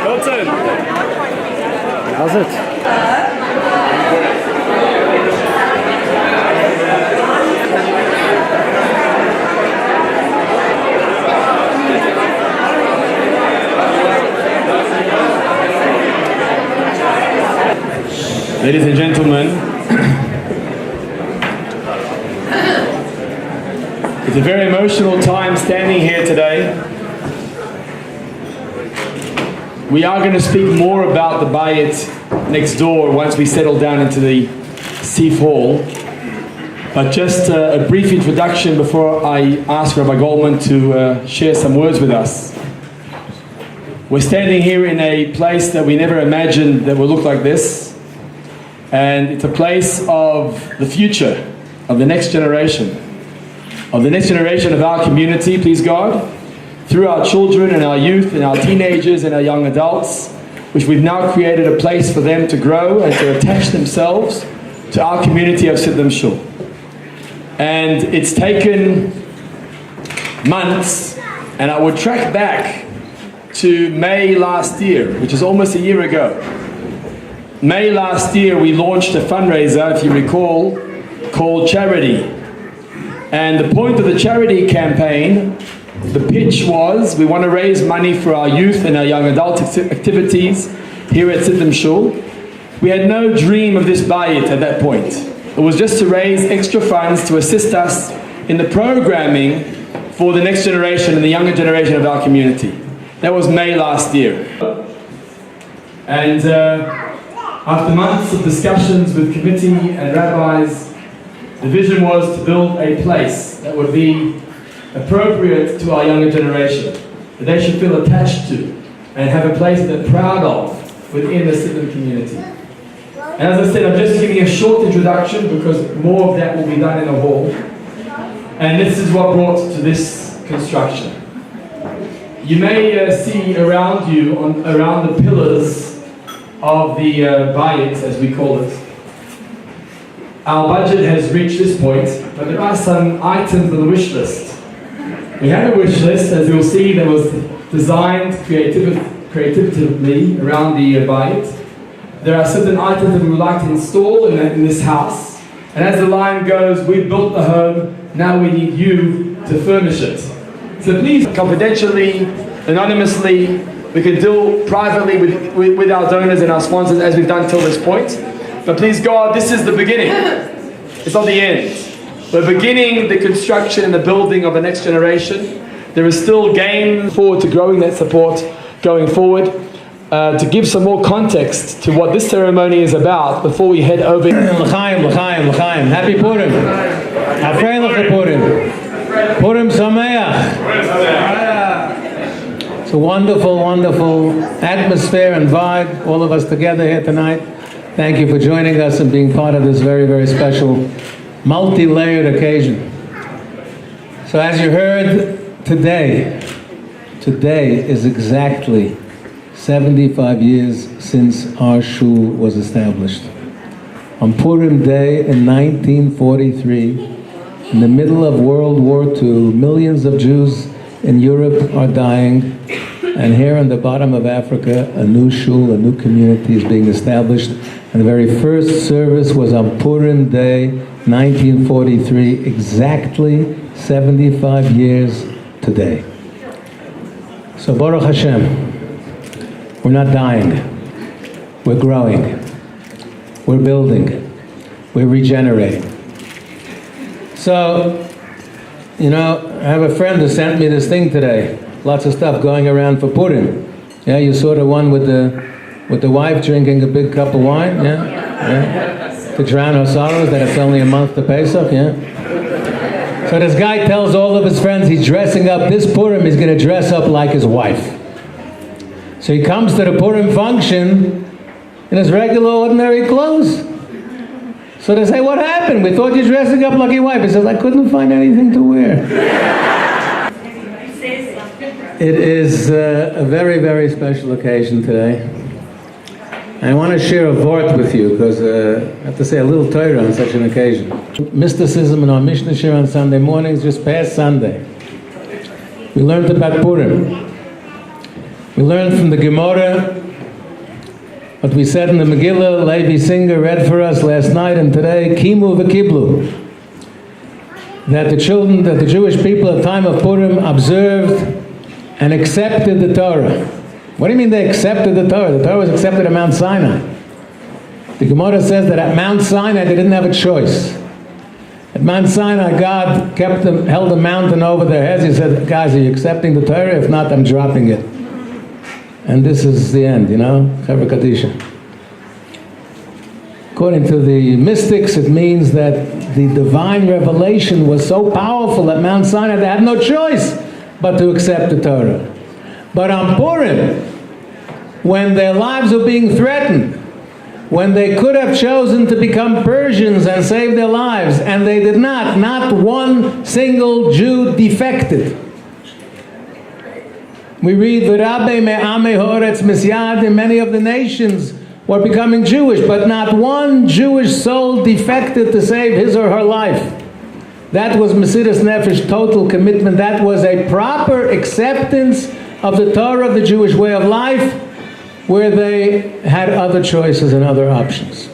Hylton. How's it? Ladies and gentlemen, it's a very emotional time standing here today. We are going to speak more about the Bayit next door once we settle down into the Sif Hall. But just a brief introduction before I ask Rabbi Goldman to share some words with us. We're standing here in a place that we never imagined that would look like this. And it's a place of the future, of the next generation. Of the next generation of our community, please God. Through our children and our youth and our teenagers and our young adults, which we've now created a place for them to grow and to attach themselves to our community of Sidlam Shul. And it's taken months, and I would track back to May last year, which is almost a year ago. May last year we launched a fundraiser, if you recall, called Charity. And the point of the charity campaign, the pitch was, we want to raise money for our youth and our young adult activities here at Sidlam Shul. We had no dream of this Bayit at that point. It was just to raise extra funds to assist us in the programming for the next generation and the younger generation of our community. That was May last year. And after months of discussions with committee and rabbis, the vision was to build a place that would be appropriate to our younger generation, that they should feel attached to and have a place that they're proud of within the Sidlam community. And as I said, I'm just giving a short introduction because more of that will be done in the hall. And this is what brought to this construction. You may see around you, around the pillars of the Bayit, as we call it, our budget has reached this point, but there are some items on the wish list. We have a wish list, as you'll see, that was designed creatively around the Bayit. There are certain items that we would like to install in this house. And as the line goes, we built the home, now we need you to furnish it. So please, confidentially, anonymously, we can deal privately with our donors and our sponsors as we've done till this point. But please God, this is the beginning. It's not the end. We're beginning the construction and the building of the next generation. There is still gain forward to growing that support going forward. To give some more context to what this ceremony is about before we head over. L'chaim, l'chaim, l'chaim. Happy Purim. Afrein l'cha Purim. Purim Sameach. It's a wonderful, wonderful atmosphere and vibe, all of us together here tonight. Thank you for joining us and being part of this very, very special, multi-layered occasion. So as you heard, today is exactly 75 years since our shul was established. On Purim Day in 1943, in the middle of World War II, millions of Jews in Europe are dying, and here in the bottom of Africa, a new shul, a new community is being established. And the very first service was on Purim Day, 1943, exactly 75 years today. So Baruch Hashem, we're not dying, we're growing, we're building, we're regenerating. So, you know, I have a friend who sent me this thing today, lots of stuff going around for Purim. Yeah, you saw the one with the wife drinking a big cup of wine, yeah? To drown her sorrows, that it's only a month to Pesach, yeah? So this guy tells all of his friends he's dressing up, this Purim he's going to dress up like his wife. So he comes to the Purim function in his regular, ordinary clothes. So they say, what happened? We thought you were dressing up like your wife. He says, I couldn't find anything to wear. It is a very, very special occasion today. I want to share a vort with you because I have to say a little Torah on such an occasion. Mysticism in our Mishnah share on Sunday mornings, just past Sunday. We learned about Purim. We learned from the Gemara what we said in the Megillah. Levi Singer read for us last night and today, Kimu v'kiblu, that the Jewish people at the time of Purim observed and accepted the Torah. What do you mean they accepted the Torah? The Torah was accepted at Mount Sinai. The Gemara says that at Mount Sinai they didn't have a choice. At Mount Sinai, God held a mountain over their heads. He said, guys, are you accepting the Torah? If not, I'm dropping it. And this is the end, Chevra Kadisha. According to the mystics, it means that the divine revelation was so powerful at Mount Sinai, they had no choice but to accept the Torah. But on Purim, when their lives were being threatened, when they could have chosen to become Persians and save their lives, and they did not one single Jew defected. We read, V'rabei me'amei ha'oretz misyadim, many of the nations were becoming Jewish, but not one Jewish soul defected to save his or her life. That was Mesiras Nefesh, total commitment. That was a proper acceptance of the Torah, of the Jewish way of life, where they had other choices and other options.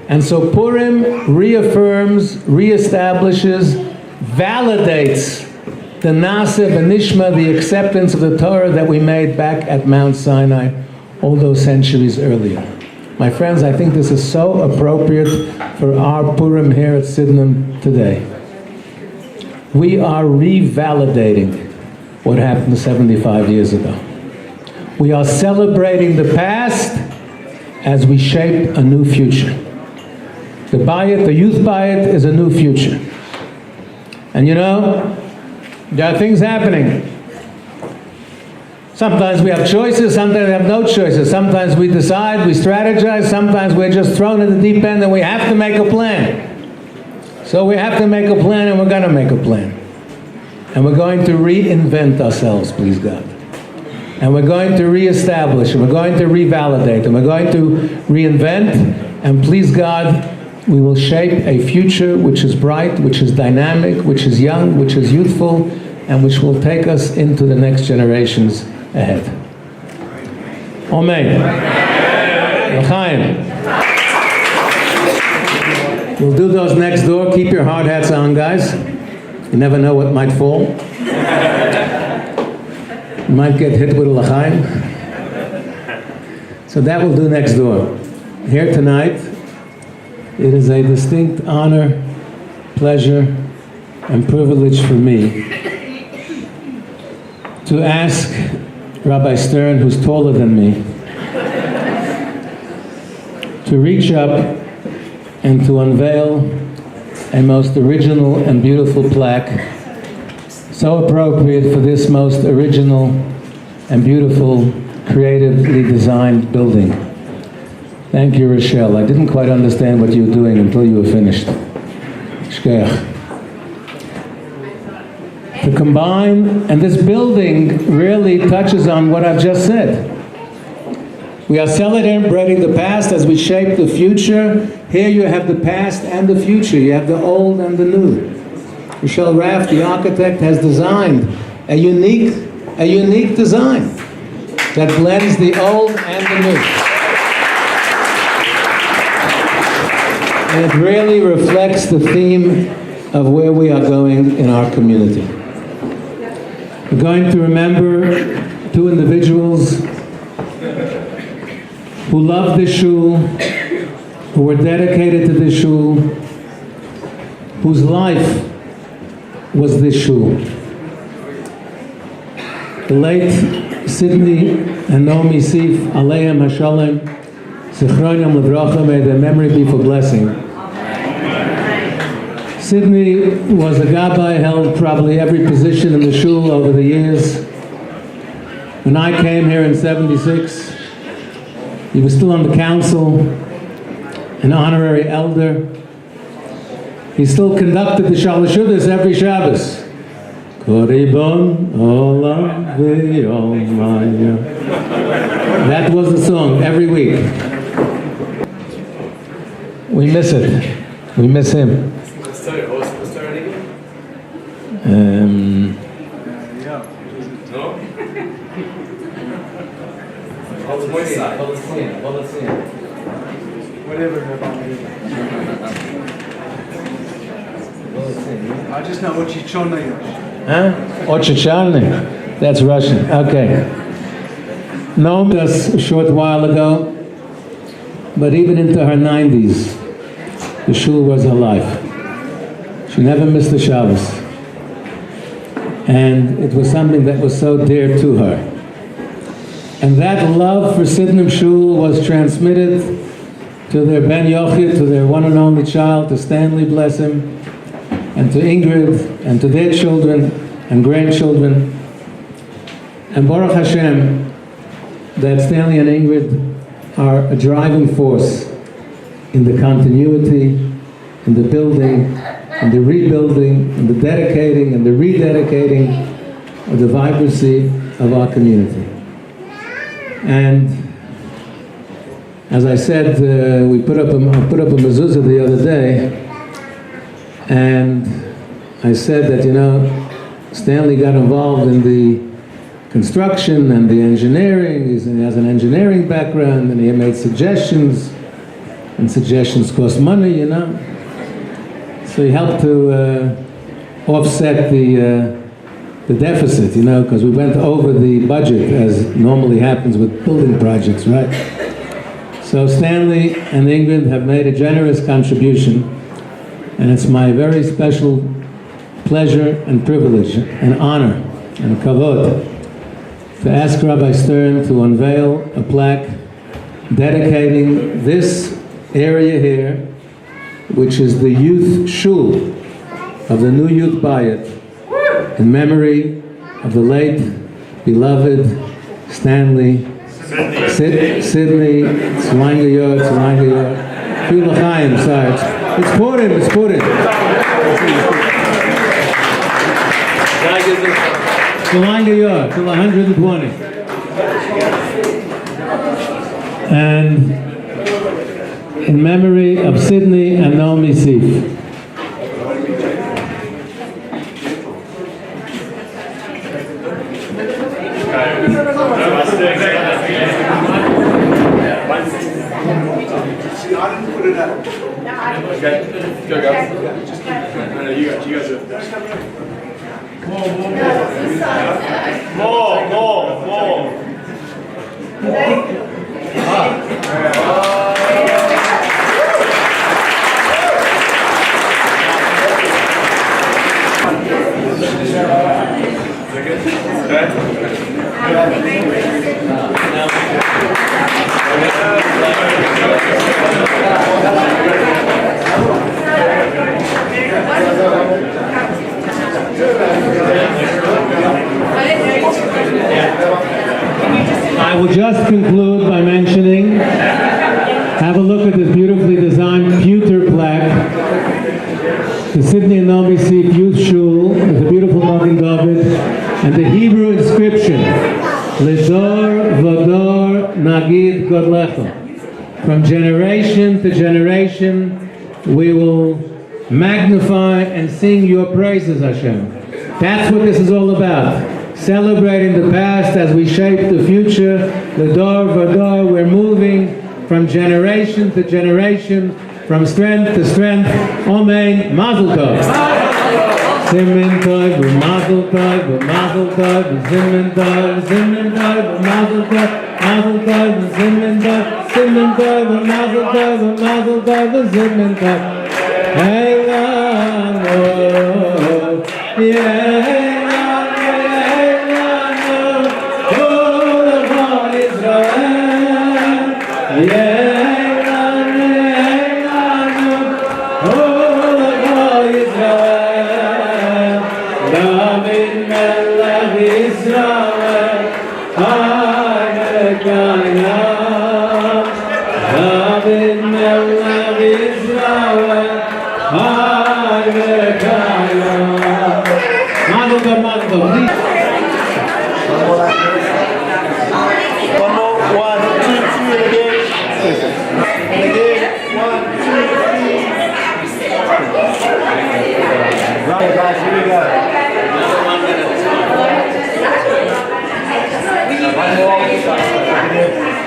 And so Purim reaffirms, reestablishes, validates the Nasa v'nishma, the acceptance of the Torah that we made back at Mount Sinai all those centuries earlier. My friends, I think this is so appropriate for our Purim here at Sydenham today. We are revalidating what happened 75 years ago. We are celebrating the past as we shape a new future. The Bayit, the youth Bayit, is a new future. And there are things happening. Sometimes we have choices, sometimes we have no choices. Sometimes we decide, we strategize, sometimes we're just thrown in the deep end and we have to make a plan. So we have to make a plan and we're going to make a plan. And we're going to reinvent ourselves, please God. And we're going to reestablish, and we're going to revalidate, and we're going to reinvent, and please God, we will shape a future which is bright, which is dynamic, which is young, which is youthful, and which will take us into the next generations ahead. Amen. L'chaim. We'll do those next door. Keep your hard hats on, guys. You never know what might fall. You might get hit with a l'chaim. So that will do next door. Here tonight, it is a distinct honor, pleasure, and privilege for me to ask Rabbi Stern, who's taller than me, to reach up and to unveil a most original and beautiful plaque, so appropriate for this most original and beautiful, creatively designed building. Thank you, Rochelle. I didn't quite understand what you were doing until you were finished. Shkeach. To combine, and this building really touches on what I've just said. We are celebrating the past as we shape the future. Here you have the past and the future. You have the old and the new. Michel Raff, the architect, has designed a unique design that blends the old and the new. And it really reflects the theme of where we are going in our community. We're going to remember two individuals who loved this shul, who were dedicated to this shul, whose life was this shul. The late Sidney and Naomi Sif, Aleim HaShalom, Zichronim Livracha, may their memory be for blessing. Sidney was a gabbai, held probably every position in the shul over the years. When I came here in '76, he was still on the council, an honorary elder. He still conducted the Shalashudas every Shabbos. Koribon Olam V'Yomaya. That was the song every week. We miss it. We miss him. I just know what you're trying to. Huh? Ochichalny. That's Russian. Okay. Known us a short while ago, but even into her 90s, the shul was her life. She never missed the Shabbos. And it was something that was so dear to her. And that love for Sydenham Shul was transmitted to their Ben Yochid, to their one and only child, to Stanley, bless him, and to Ingrid, and to their children and grandchildren. And Baruch Hashem, that Stanley and Ingrid are a driving force in the continuity, in the building, in the rebuilding, in the dedicating and the rededicating of the vibrancy of our community. And as I said, I put up a mezuzah the other day, and I said that, you know, Stanley got involved in the construction and the engineering. He has an engineering background, and he made suggestions, and suggestions cost money, you know. So he helped to offset the deficit, you know, because we went over the budget, as normally happens with building projects, right? So Stanley and Ingrid have made a generous contribution, and it's my very special pleasure and privilege and honor and kavod to ask Rabbi Stern to unveil a plaque dedicating this area here, which is the youth shul of the new youth Bayit, in memory of the late, beloved Stanley, Sydney, Tzlangayor, Kula Chaim, sorry. It's Purim. Tzlangayor, till 120. And in memory of Sydney and Naomi Sif. I will just conclude by mentioning, have a look at this beautifully designed pewter plaque, the Sydney and Naomi Sif Youth Shul with a beautiful Magen David, and the Hebrew inscription, Lidor Vodor Nagid Godlecha. From generation to generation, we will magnify and sing your praises, Hashem. That's what this is all about. Celebrating the past as we shape the future. Lidor Vodor, we're moving from generation to generation, from strength to strength. Amen. Mazel tov. Simen tov, mazel tov, mazel tov, simen tov, mazel tov, mazel tov, simen tov, mazel tov, mazel tov, simen tov. Hey, Lord, yeah. One more, 1, 2, 3 again. And again, 1, 2. guys, here we go.